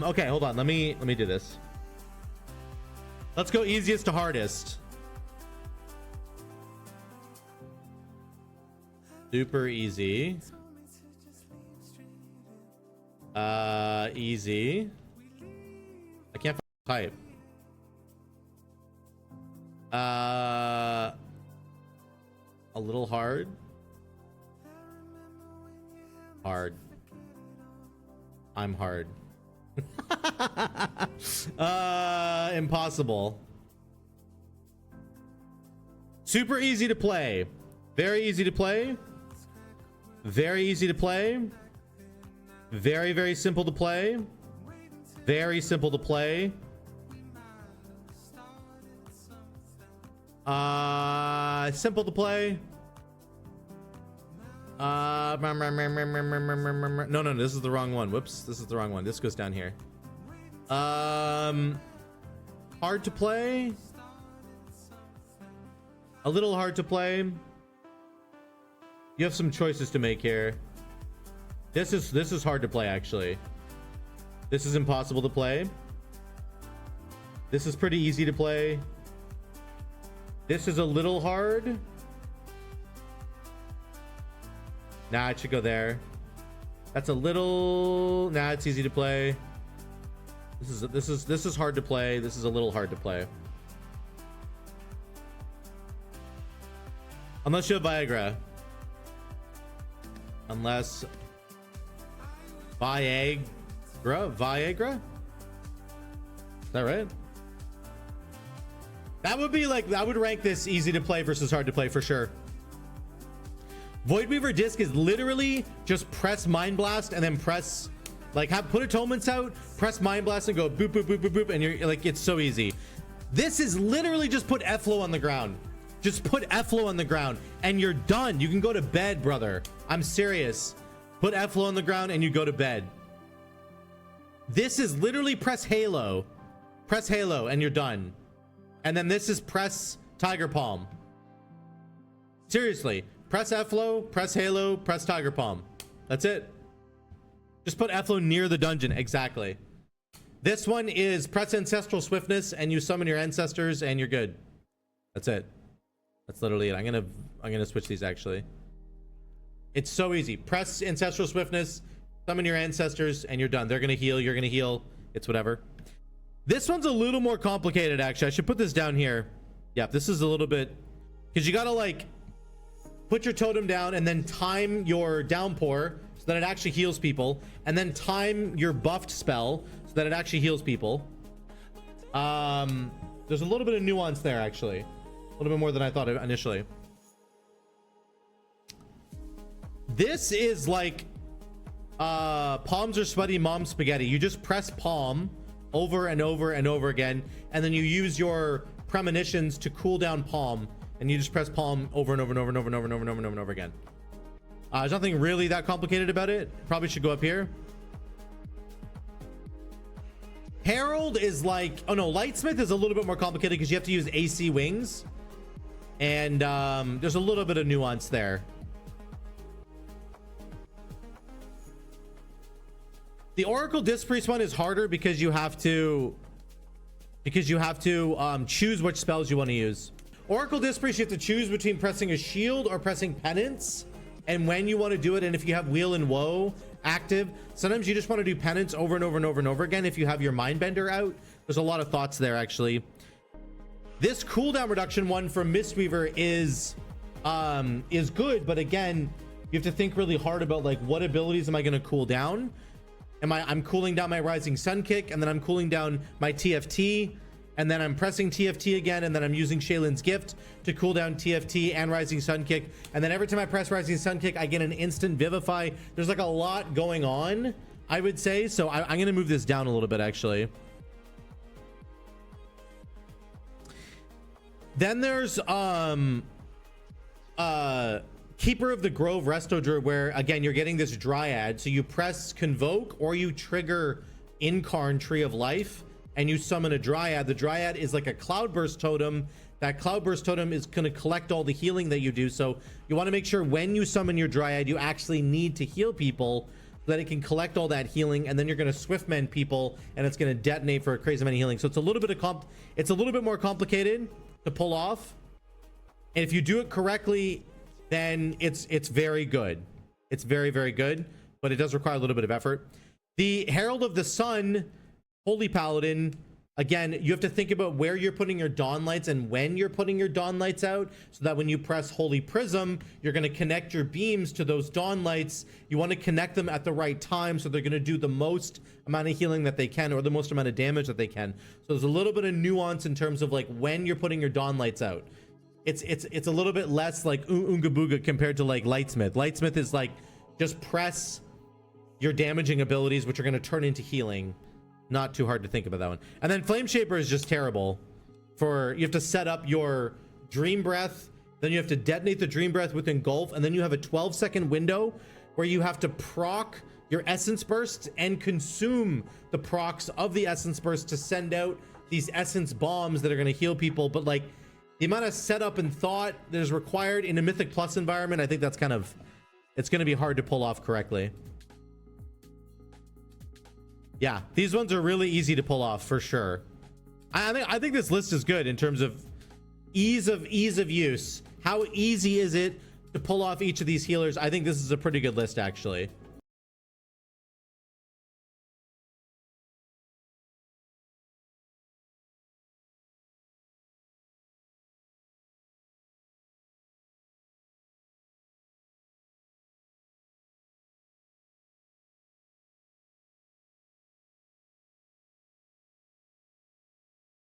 Okay, hold on. Let me do this. Let's go easiest to hardest. Super easy. Easy. I can't type. A little hard. Hard. I'm hard. Impossible. Super easy to play. Very easy to play. Very easy to play. Very, very simple to play. Very simple to play. Simple to play. No, this is the wrong one. Whoops, this is the wrong one. This goes down here. Hard to play. A little hard to play. You have some choices to make here. This is hard to play, actually. This is impossible to play. This is pretty easy to play. This is a little hard. Nah, it should go there. That's a little. Nah, it's easy to play. This is hard to play. This is a little hard to play. Unless you have Viagra. Unless Viagra? Is that right? That would be like, that would rank this easy to play versus hard to play for sure. Void Weaver disc is literally just press Mind Blast and then press, like, put atonements out, press Mind Blast and go boop, boop, boop, boop, boop, and you're like, it's so easy. This is literally just put F-Flow on the ground. Just put F-Flow on the ground and you're done. You can go to bed, brother. I'm serious. Put F-Flow on the ground and you go to bed. This is literally press Halo. Press Halo and you're done. And then this is press Tiger Palm. Seriously. Press F-Flow, press Halo, press Tiger Palm. That's it. Just put F-Flow near the dungeon. Exactly. This one is press Ancestral Swiftness and you summon your ancestors and you're good. That's it. That's literally it. I'm gonna switch these actually. It's so easy. Press Ancestral Swiftness, summon your ancestors, and you're done. They're gonna heal. You're gonna heal. It's whatever. This one's a little more complicated, actually. I should put this down here. Yeah, this is a little bit, because you gotta like put your totem down and then time your downpour so that it actually heals people, and then time your buffed spell so that it actually heals people. There's a little bit of nuance there, actually. A little bit more than I thought initially. This is like palms are sweaty, mom spaghetti. You just press palm over and over and over again, and then you use your premonitions to cool down palm, and you just press palm over and over and over and over and over and over and over and over again. There's nothing really that complicated about it. Probably should go up here. Herald is like, oh no, Lightsmith is a little bit more complicated because you have to use AC wings, and there's a little bit of nuance there. The Oracle Disc Priest one is harder because you have to choose which spells you want to use. Oracle Disc Priest, you have to choose between pressing a shield or pressing penance, and when you want to do it, and if you have Wheel and Woe active. Sometimes you just want to do penance over and over and over and over again if you have your Mindbender out. There's a lot of thoughts there, actually. This cooldown reduction one from Mistweaver is good, but again, you have to think really hard about like, what abilities am I going to cool down? I'm cooling down my Rising Sun Kick, and then I'm cooling down my TFT, and then I'm pressing TFT again, and then I'm using Shaylin's Gift to cool down TFT and Rising Sun Kick, and then every time I press Rising Sun Kick, I get an instant Vivify. There's like a lot going on, I would say, so I'm gonna move this down a little bit, actually. Then there's Keeper of the Grove Resto Druid, where again you're getting this Dryad, so you press Convoke or you trigger Incarn Tree of Life and you summon a Dryad. The Dryad is like a Cloudburst totem. That Cloudburst totem is going to collect all the healing that you do, so you want to make sure when you summon your Dryad you actually need to heal people. so that it can collect all that healing, and then you're going to swift mend people and it's going to detonate for a crazy amount of healing. So it's a little bit more complicated to pull off, and if you do it correctly, then it's very good. It's very, very good, but it does require a little bit of effort. The Herald of the Sun Holy Paladin, again, you have to think about where you're putting your dawn lights and when you're putting your dawn lights out, so that when you press Holy Prism, you're going to connect your beams to those dawn lights. You want to connect them at the right time, so they're going to do the most amount of healing that they can, or the most amount of damage that they can. So there's a little bit of nuance in terms of like when you're putting your dawn lights out. It's a little bit less like Oonga Booga compared to like Lightsmith. Lightsmith is like just press your damaging abilities, which are going to turn into healing. Not too hard to think about that one. And then Flame Shaper is just terrible. You have to set up your Dream Breath, then you have to detonate the Dream Breath with Engulf, and then you have a 12-second window where you have to proc your Essence Burst and consume the procs of the Essence Burst to send out these Essence Bombs that are going to heal people. But like the amount of setup and thought that is required in a Mythic Plus environment, I think that's it's going to be hard to pull off correctly. Yeah, these ones are really easy to pull off for sure. I think this list is good in terms of ease of use. How easy is it to pull off each of these healers? I think this is a pretty good list, actually.